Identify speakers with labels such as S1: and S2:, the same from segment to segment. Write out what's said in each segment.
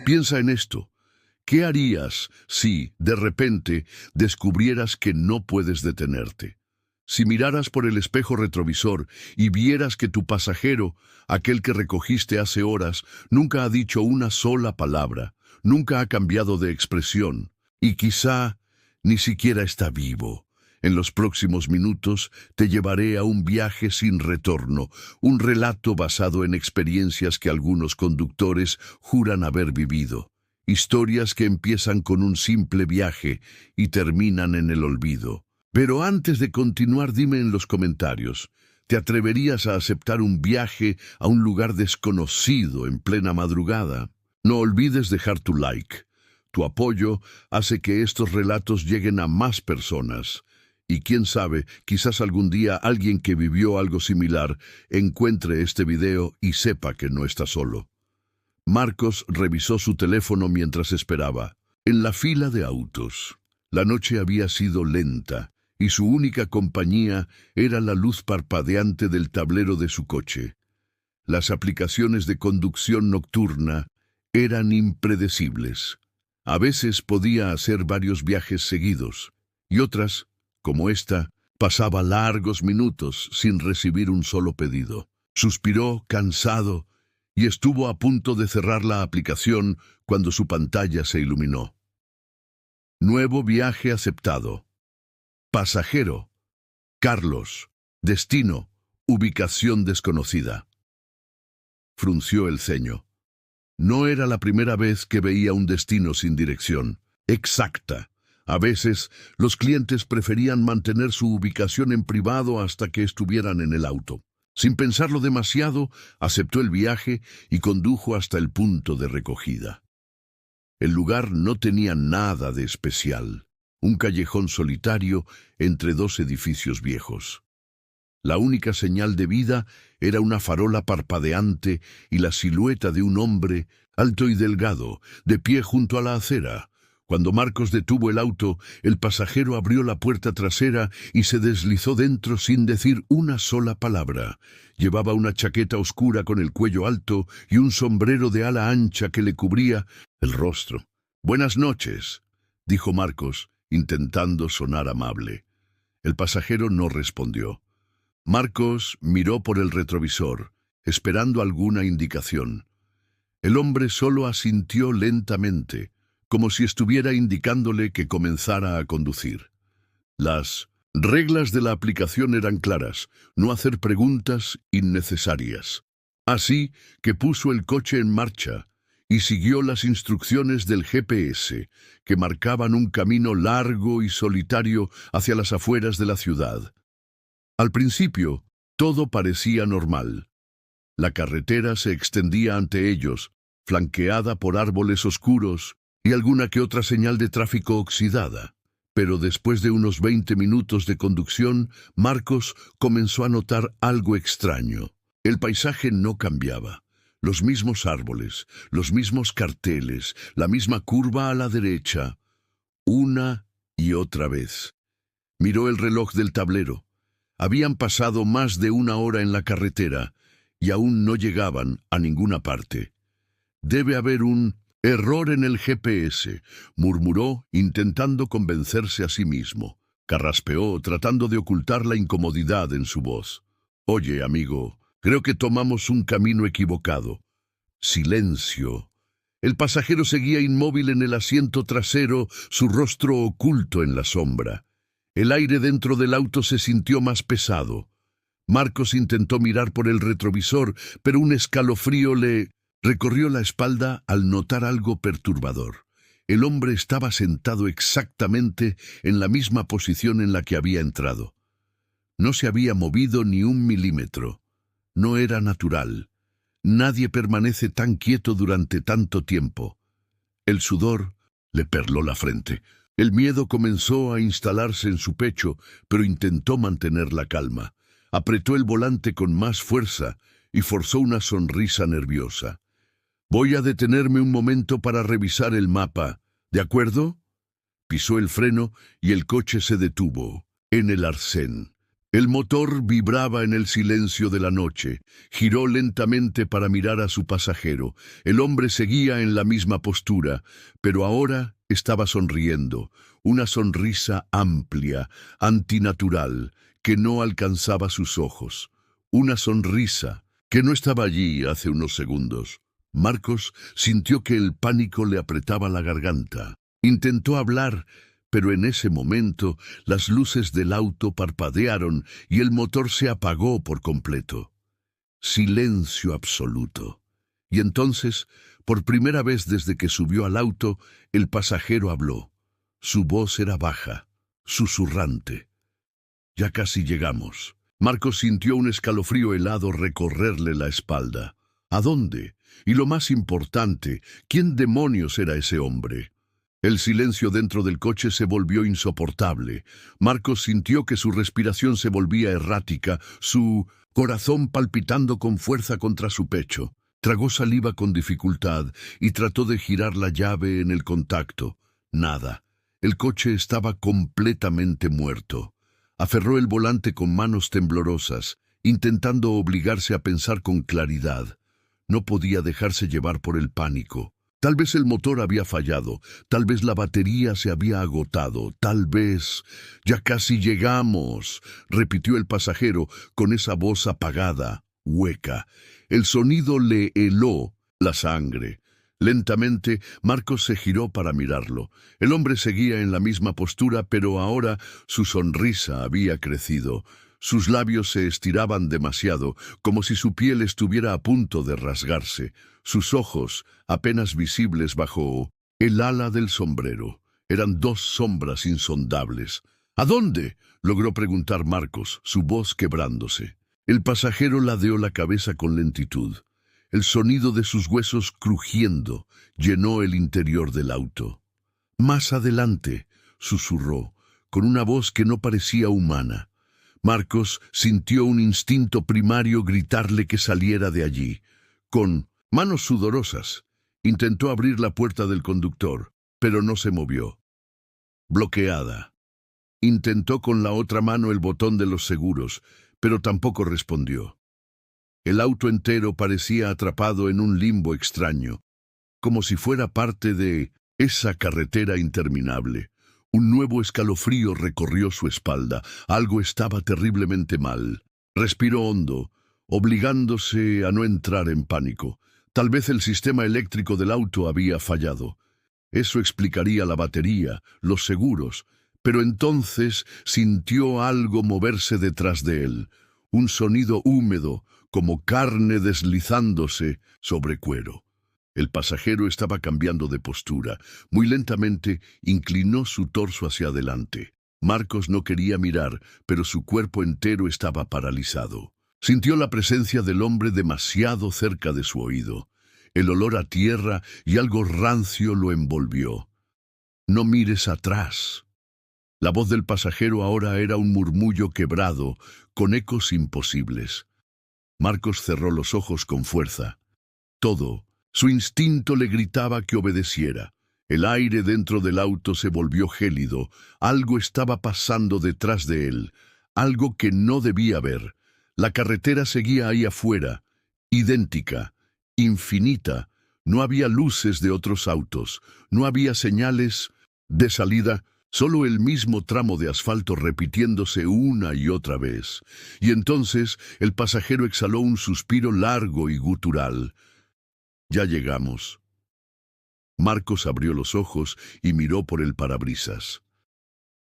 S1: Piensa en esto. ¿Qué harías si, de repente, descubrieras que no puedes detenerte? Si miraras por el espejo retrovisor y vieras que tu pasajero, aquel que recogiste hace horas, nunca ha dicho una sola palabra, nunca ha cambiado de expresión, y quizá ni siquiera está vivo. En los próximos minutos te llevaré a un viaje sin retorno, un relato basado en experiencias que algunos conductores juran haber vivido. Historias que empiezan con un simple viaje y terminan en el olvido. Pero antes de continuar, dime en los comentarios, ¿te atreverías a aceptar un viaje a un lugar desconocido en plena madrugada? No olvides dejar tu like. Tu apoyo hace que estos relatos lleguen a más personas. Y quién sabe, quizás algún día alguien que vivió algo similar encuentre este video y sepa que no está solo. Marcos revisó su teléfono mientras esperaba. En la fila de autos. La noche había sido lenta y su única compañía era la luz parpadeante del tablero de su coche. Las aplicaciones de conducción nocturna eran impredecibles. A veces podía hacer varios viajes seguidos y otras, como esta, pasaba largos minutos sin recibir un solo pedido. Suspiró, cansado, y estuvo a punto de cerrar la aplicación cuando su pantalla se iluminó. Nuevo viaje aceptado. Pasajero. Carlos. Destino. Ubicación desconocida. Frunció el ceño. No era la primera vez que veía un destino sin dirección exacta. A veces, los clientes preferían mantener su ubicación en privado hasta que estuvieran en el auto. Sin pensarlo demasiado, aceptó el viaje y condujo hasta el punto de recogida. El lugar no tenía nada de especial. Un callejón solitario entre dos edificios viejos. La única señal de vida era una farola parpadeante y la silueta de un hombre, alto y delgado, de pie junto a la acera. Cuando Marcos detuvo el auto, el pasajero abrió la puerta trasera y se deslizó dentro sin decir una sola palabra. Llevaba una chaqueta oscura con el cuello alto y un sombrero de ala ancha que le cubría el rostro. «Buenas noches», dijo Marcos, intentando sonar amable. El pasajero no respondió. Marcos miró por el retrovisor, esperando alguna indicación. El hombre solo asintió lentamente, como si estuviera indicándole que comenzara a conducir. Las reglas de la aplicación eran claras: no hacer preguntas innecesarias. Así que puso el coche en marcha y siguió las instrucciones del GPS, que marcaban un camino largo y solitario hacia las afueras de la ciudad. Al principio, todo parecía normal. La carretera se extendía ante ellos, flanqueada por árboles oscuros y alguna que otra señal de tráfico oxidada. Pero después de unos 20 minutos de conducción, Marcos comenzó a notar algo extraño. El paisaje no cambiaba. Los mismos árboles, los mismos carteles, la misma curva a la derecha, una y otra vez. Miró el reloj del tablero. Habían pasado más de una hora en la carretera y aún no llegaban a ninguna parte. Debe haber un error en el GPS, murmuró, intentando convencerse a sí mismo. Carraspeó, tratando de ocultar la incomodidad en su voz. «Oye, amigo, creo que tomamos un camino equivocado». Silencio. El pasajero seguía inmóvil en el asiento trasero, su rostro oculto en la sombra. El aire dentro del auto se sintió más pesado. Marcos intentó mirar por el retrovisor, pero un escalofrío le recorrió la espalda al notar algo perturbador. El hombre estaba sentado exactamente en la misma posición en la que había entrado. No se había movido ni un milímetro. No era natural. Nadie permanece tan quieto durante tanto tiempo. El sudor le perló la frente. El miedo comenzó a instalarse en su pecho, pero intentó mantener la calma. Apretó el volante con más fuerza y forzó una sonrisa nerviosa. «Voy a detenerme un momento para revisar el mapa, ¿de acuerdo?» Pisó el freno y el coche se detuvo, en el arcén. El motor vibraba en el silencio de la noche. Giró lentamente para mirar a su pasajero. El hombre seguía en la misma postura, pero ahora estaba sonriendo. Una sonrisa amplia, antinatural, que no alcanzaba sus ojos. Una sonrisa que no estaba allí hace unos segundos. Marcos sintió que el pánico le apretaba la garganta. Intentó hablar, pero en ese momento las luces del auto parpadearon y el motor se apagó por completo. Silencio absoluto. Y entonces, por primera vez desde que subió al auto, el pasajero habló. Su voz era baja, susurrante. Ya casi llegamos. Marcos sintió un escalofrío helado recorrerle la espalda. ¿A dónde? Y lo más importante, ¿quién demonios era ese hombre? El silencio dentro del coche se volvió insoportable. Marcos sintió que su respiración se volvía errática, su corazón palpitando con fuerza contra su pecho. Tragó saliva con dificultad y trató de girar la llave en el contacto. Nada. El coche estaba completamente muerto. Aferró el volante con manos temblorosas, intentando obligarse a pensar con claridad. No podía dejarse llevar por el pánico. Tal vez el motor había fallado, tal vez la batería se había agotado, tal vez... «Ya casi llegamos», repitió el pasajero con esa voz apagada, hueca. El sonido le heló la sangre. Lentamente, Marcos se giró para mirarlo. El hombre seguía en la misma postura, pero ahora su sonrisa había crecido. Sus labios se estiraban demasiado, como si su piel estuviera a punto de rasgarse. Sus ojos, apenas visibles bajo el ala del sombrero, eran dos sombras insondables. «¿A dónde?», logró preguntar Marcos, su voz quebrándose. El pasajero ladeó la cabeza con lentitud. El sonido de sus huesos crujiendo llenó el interior del auto. «Más adelante», susurró, con una voz que no parecía humana. Marcos sintió un instinto primario gritarle que saliera de allí. Con manos sudorosas, intentó abrir la puerta del conductor, pero no se movió. Bloqueada. Intentó con la otra mano el botón de los seguros, pero tampoco respondió. El auto entero parecía atrapado en un limbo extraño, como si fuera parte de esa carretera interminable. Un nuevo escalofrío recorrió su espalda. Algo estaba terriblemente mal. Respiró hondo, obligándose a no entrar en pánico. Tal vez el sistema eléctrico del auto había fallado. Eso explicaría la batería, los seguros. Pero entonces sintió algo moverse detrás de él. Un sonido húmedo, como carne deslizándose sobre cuero. El pasajero estaba cambiando de postura. Muy lentamente inclinó su torso hacia adelante. Marcos no quería mirar, pero su cuerpo entero estaba paralizado. Sintió la presencia del hombre demasiado cerca de su oído. El olor a tierra y algo rancio lo envolvió. «No mires atrás». La voz del pasajero ahora era un murmullo quebrado, con ecos imposibles. Marcos cerró los ojos con fuerza. Su instinto le gritaba que obedeciera. El aire dentro del auto se volvió gélido. Algo estaba pasando detrás de él, algo que no debía ver. La carretera seguía ahí afuera, idéntica, infinita. No había luces de otros autos, no había señales de salida, solo el mismo tramo de asfalto repitiéndose una y otra vez. Y entonces el pasajero exhaló un suspiro largo y gutural. «Ya llegamos». Marcos abrió los ojos y miró por el parabrisas.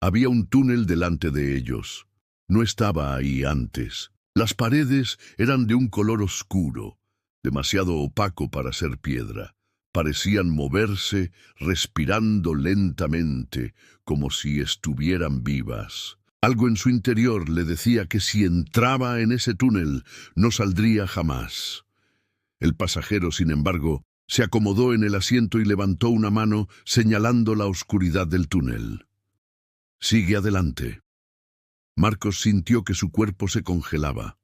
S1: Había un túnel delante de ellos. No estaba ahí antes. Las paredes eran de un color oscuro, demasiado opaco para ser piedra. Parecían moverse, respirando lentamente, como si estuvieran vivas. Algo en su interior le decía que si entraba en ese túnel, no saldría jamás. El pasajero, sin embargo, se acomodó en el asiento y levantó una mano señalando la oscuridad del túnel. «Sigue adelante». Marcos sintió que su cuerpo se congelaba.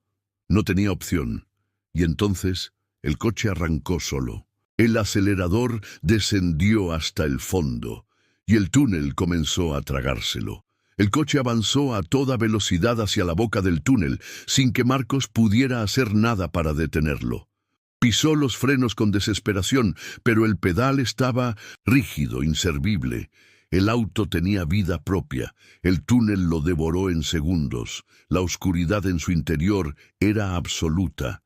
S1: No tenía opción, y entonces el coche arrancó solo. El acelerador descendió hasta el fondo, y el túnel comenzó a tragárselo. El coche avanzó a toda velocidad hacia la boca del túnel, sin que Marcos pudiera hacer nada para detenerlo. Pisó los frenos con desesperación, pero el pedal estaba rígido, inservible. El auto tenía vida propia. El túnel lo devoró en segundos. La oscuridad en su interior era absoluta.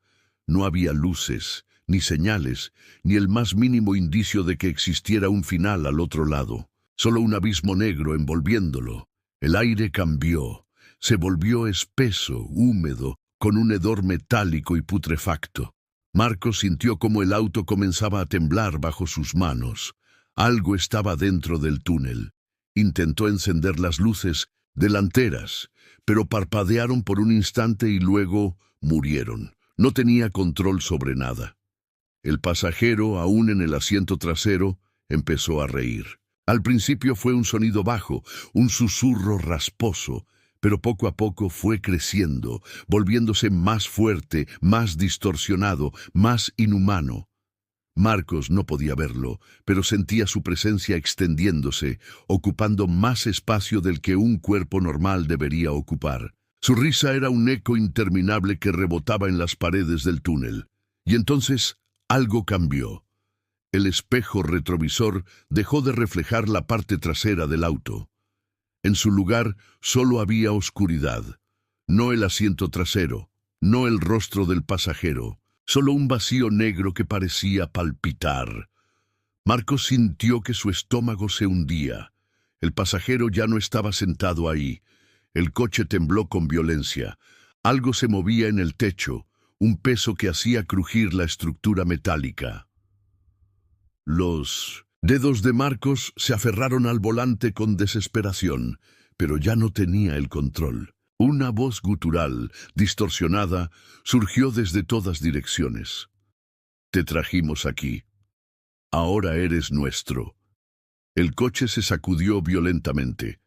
S1: No había luces, ni señales, ni el más mínimo indicio de que existiera un final al otro lado. Solo un abismo negro envolviéndolo. El aire cambió. Se volvió espeso, húmedo, con un hedor metálico y putrefacto. Marcos sintió como el auto comenzaba a temblar bajo sus manos. Algo estaba dentro del túnel. Intentó encender las luces delanteras, pero parpadearon por un instante y luego murieron. No tenía control sobre nada. El pasajero, aún en el asiento trasero, empezó a reír. Al principio fue un sonido bajo, un susurro rasposo, pero poco a poco fue creciendo, volviéndose más fuerte, más distorsionado, más inhumano. Marcos no podía verlo, pero sentía su presencia extendiéndose, ocupando más espacio del que un cuerpo normal debería ocupar. Su risa era un eco interminable que rebotaba en las paredes del túnel. Y entonces algo cambió. El espejo retrovisor dejó de reflejar la parte trasera del auto. En su lugar solo había oscuridad. No el asiento trasero, no el rostro del pasajero, solo un vacío negro que parecía palpitar. Marcos sintió que su estómago se hundía. El pasajero ya no estaba sentado ahí. El coche tembló con violencia. Algo se movía en el techo, un peso que hacía crujir la estructura metálica. Los dedos de Marcos se aferraron al volante con desesperación, pero ya no tenía el control. Una voz gutural, distorsionada, surgió desde todas direcciones. «Te trajimos aquí. Ahora eres nuestro». El coche se sacudió violentamente.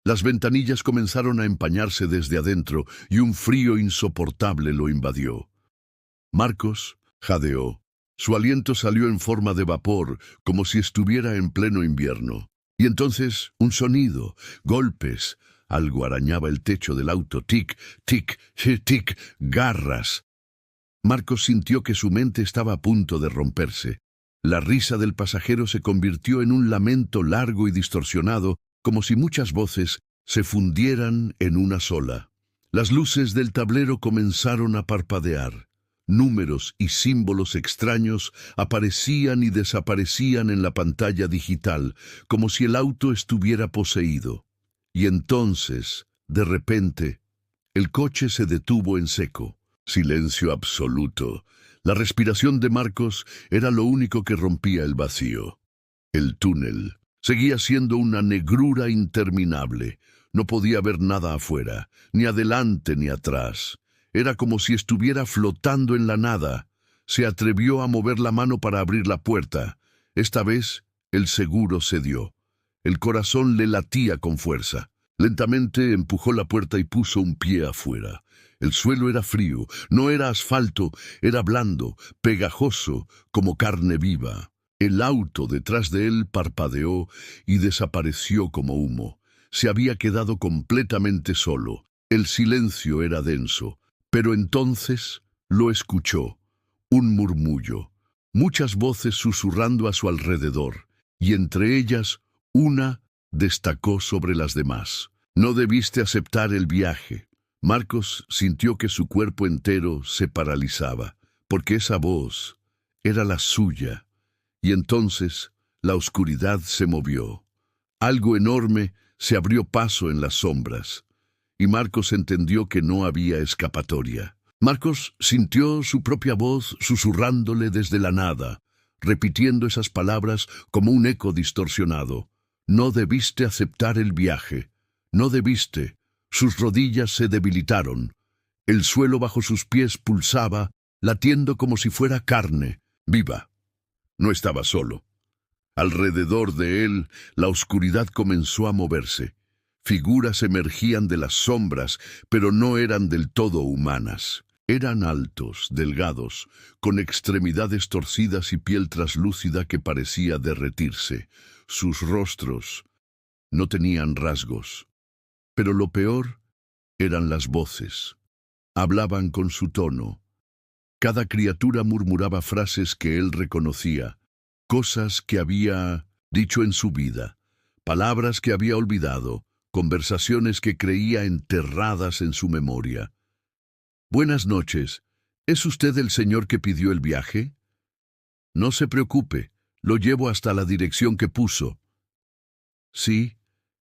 S1: Las ventanillas comenzaron a empañarse desde adentro y un frío insoportable lo invadió. Marcos jadeó. Su aliento salió en forma de vapor, como si estuviera en pleno invierno. Y entonces, un sonido, golpes. Algo arañaba el techo del auto. Tic, tic, tic, garras. Marcos sintió que su mente estaba a punto de romperse. La risa del pasajero se convirtió en un lamento largo y distorsionado, como si muchas voces se fundieran en una sola. Las luces del tablero comenzaron a parpadear. Números y símbolos extraños aparecían y desaparecían en la pantalla digital, como si el auto estuviera poseído. Y entonces, de repente, el coche se detuvo en seco. Silencio absoluto. La respiración de Marcos era lo único que rompía el vacío. El túnel seguía siendo una negrura interminable. No podía ver nada afuera, ni adelante ni atrás. Era como si estuviera flotando en la nada. Se atrevió a mover la mano para abrir la puerta. Esta vez, el seguro cedió. El corazón le latía con fuerza. Lentamente empujó la puerta y puso un pie afuera. El suelo era frío, no era asfalto, era blando, pegajoso, como carne viva. El auto detrás de él parpadeó y desapareció como humo. Se había quedado completamente solo. El silencio era denso. Pero entonces lo escuchó, un murmullo, muchas voces susurrando a su alrededor, y entre ellas una destacó sobre las demás. «No debiste aceptar el viaje». Marcos sintió que su cuerpo entero se paralizaba, porque esa voz era la suya, y entonces la oscuridad se movió. Algo enorme se abrió paso en las sombras. Y Marcos entendió que no había escapatoria. Marcos sintió su propia voz susurrándole desde la nada, repitiendo esas palabras como un eco distorsionado. «No debiste aceptar el viaje. No debiste». Sus rodillas se debilitaron. El suelo bajo sus pies pulsaba, latiendo como si fuera carne, viva. No estaba solo. Alrededor de él, la oscuridad comenzó a moverse. Figuras emergían de las sombras, pero no eran del todo humanas. Eran altos, delgados, con extremidades torcidas y piel traslúcida que parecía derretirse. Sus rostros no tenían rasgos. Pero lo peor eran las voces. Hablaban con su tono. Cada criatura murmuraba frases que él reconocía, cosas que había dicho en su vida, palabras que había olvidado, conversaciones que creía enterradas en su memoria. Buenas noches. ¿Es usted el señor que pidió el viaje? No se preocupe, lo llevo hasta la dirección que puso. Sí,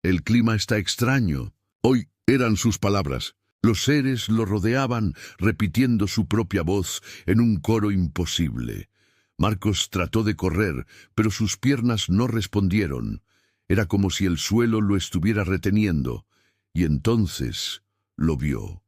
S1: el clima está extraño. Hoy eran sus palabras. Los seres lo rodeaban, repitiendo su propia voz en un coro imposible. Marcos trató de correr, pero sus piernas no respondieron. Era como si el suelo lo estuviera reteniendo. Y entonces lo vio.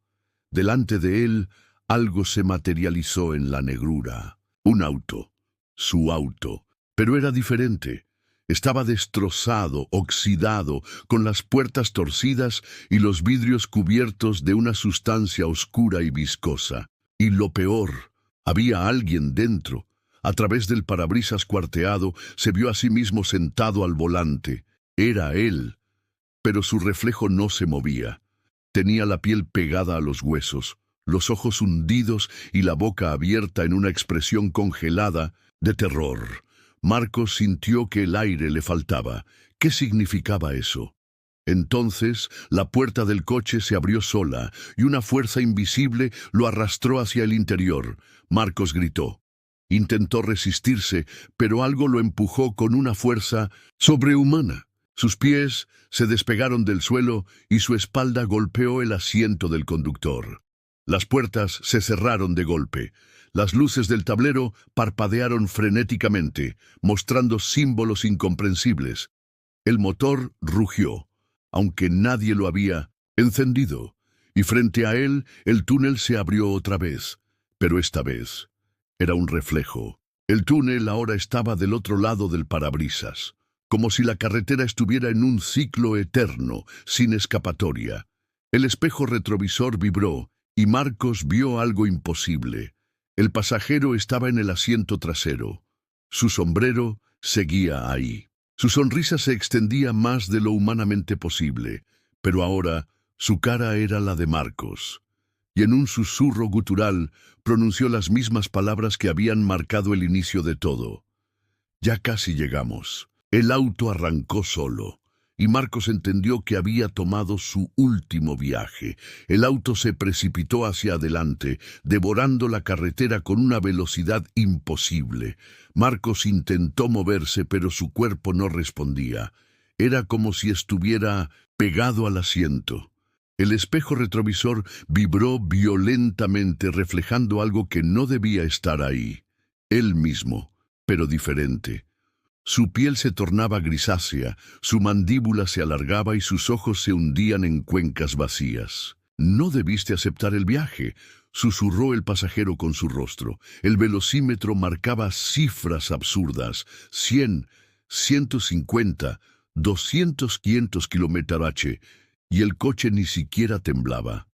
S1: Delante de él, algo se materializó en la negrura. Un auto. Su auto. Pero era diferente. Estaba destrozado, oxidado, con las puertas torcidas y los vidrios cubiertos de una sustancia oscura y viscosa. Y lo peor, había alguien dentro. A través del parabrisas cuarteado se vio a sí mismo sentado al volante. Era él, pero su reflejo no se movía. Tenía la piel pegada a los huesos, los ojos hundidos y la boca abierta en una expresión congelada de terror. Marcos sintió que el aire le faltaba. ¿Qué significaba eso? Entonces, la puerta del coche se abrió sola y una fuerza invisible lo arrastró hacia el interior. Marcos gritó. Intentó resistirse, pero algo lo empujó con una fuerza sobrehumana. Sus pies se despegaron del suelo y su espalda golpeó el asiento del conductor. Las puertas se cerraron de golpe. Las luces del tablero parpadearon frenéticamente, mostrando símbolos incomprensibles. El motor rugió, aunque nadie lo había encendido, y frente a él el túnel se abrió otra vez, pero esta vez era un reflejo. El túnel ahora estaba del otro lado del parabrisas, como si la carretera estuviera en un ciclo eterno, sin escapatoria. El espejo retrovisor vibró, y Marcos vio algo imposible. El pasajero estaba en el asiento trasero. Su sombrero seguía ahí. Su sonrisa se extendía más de lo humanamente posible, pero ahora su cara era la de Marcos. Y en un susurro gutural pronunció las mismas palabras que habían marcado el inicio de todo. Ya casi llegamos. El auto arrancó solo, y Marcos entendió que había tomado su último viaje. El auto se precipitó hacia adelante, devorando la carretera con una velocidad imposible. Marcos intentó moverse, pero su cuerpo no respondía. Era como si estuviera pegado al asiento. El espejo retrovisor vibró violentamente, reflejando algo que no debía estar ahí. Él mismo, pero diferente. Su piel se tornaba grisácea, su mandíbula se alargaba y sus ojos se hundían en cuencas vacías. «No debiste aceptar el viaje», susurró el pasajero con su rostro. El velocímetro marcaba cifras absurdas: 100, 150, 200, 500 km/h, y el coche ni siquiera temblaba.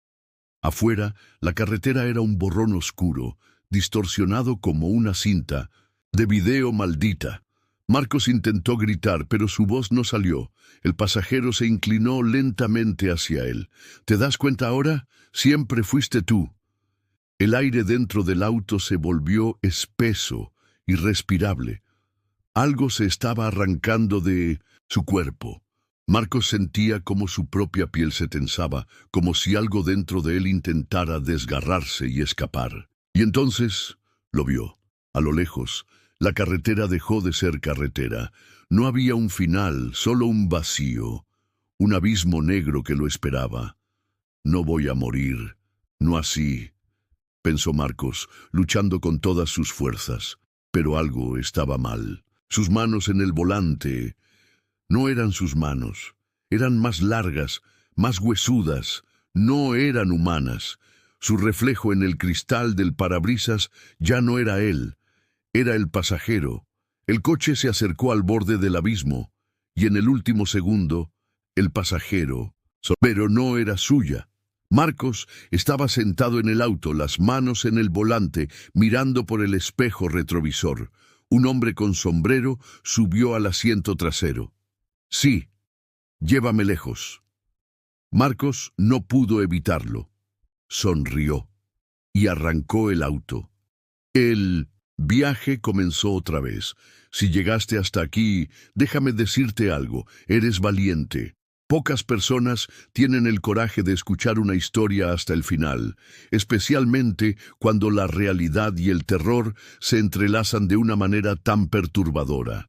S1: Afuera, la carretera era un borrón oscuro, distorsionado como una cinta de video maldita. Marcos intentó gritar, pero su voz no salió. El pasajero se inclinó lentamente hacia él. ¿Te das cuenta ahora? Siempre fuiste tú. El aire dentro del auto se volvió espeso, irrespirable. Algo se estaba arrancando de su cuerpo. Marcos sentía como su propia piel se tensaba, como si algo dentro de él intentara desgarrarse y escapar. Y entonces lo vio, a lo lejos. La carretera dejó de ser carretera. No había un final, solo un vacío, un abismo negro que lo esperaba. No voy a morir, no así, pensó Marcos, luchando con todas sus fuerzas. Pero algo estaba mal. Sus manos en el volante no eran sus manos. Eran más largas, más huesudas. No eran humanas. Su reflejo en el cristal del parabrisas ya no era él. Era el pasajero. El coche se acercó al borde del abismo, y en el último segundo, el pasajero, pero no era suya. Marcos estaba sentado en el auto, las manos en el volante, mirando por el espejo retrovisor. Un hombre con sombrero subió al asiento trasero. «Sí, llévame lejos». Marcos no pudo evitarlo. Sonrió y arrancó el auto. El viaje comenzó otra vez. Si llegaste hasta aquí, déjame decirte algo, eres valiente. Pocas personas tienen el coraje de escuchar una historia hasta el final, especialmente cuando la realidad y el terror se entrelazan de una manera tan perturbadora.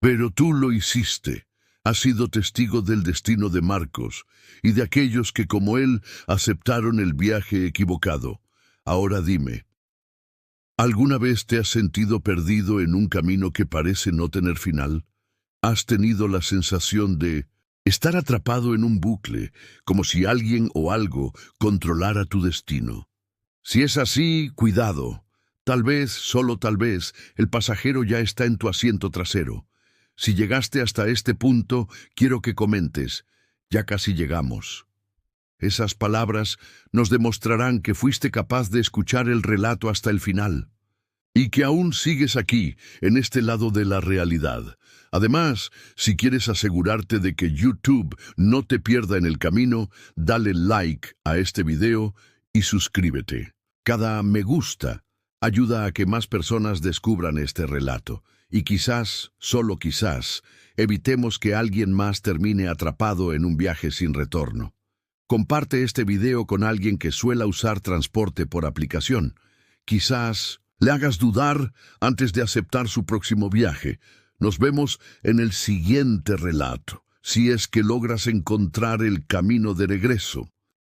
S1: Pero tú lo hiciste. Has sido testigo del destino de Marcos y de aquellos que, como él, aceptaron el viaje equivocado. Ahora dime, ¿alguna vez te has sentido perdido en un camino que parece no tener final? ¿Has tenido la sensación de estar atrapado en un bucle, como si alguien o algo controlara tu destino? Si es así, cuidado. Tal vez, solo tal vez, el pasajero ya está en tu asiento trasero. Si llegaste hasta este punto, quiero que comentes. Ya casi llegamos. Esas palabras nos demostrarán que fuiste capaz de escuchar el relato hasta el final y que aún sigues aquí, en este lado de la realidad. Además, si quieres asegurarte de que YouTube no te pierda en el camino, dale like a este video y suscríbete. Cada me gusta ayuda a que más personas descubran este relato y quizás, solo quizás, evitemos que alguien más termine atrapado en un viaje sin retorno. Comparte este video con alguien que suela usar transporte por aplicación. Quizás le hagas dudar antes de aceptar su próximo viaje. Nos vemos en el siguiente relato, si es que logras encontrar el camino de regreso.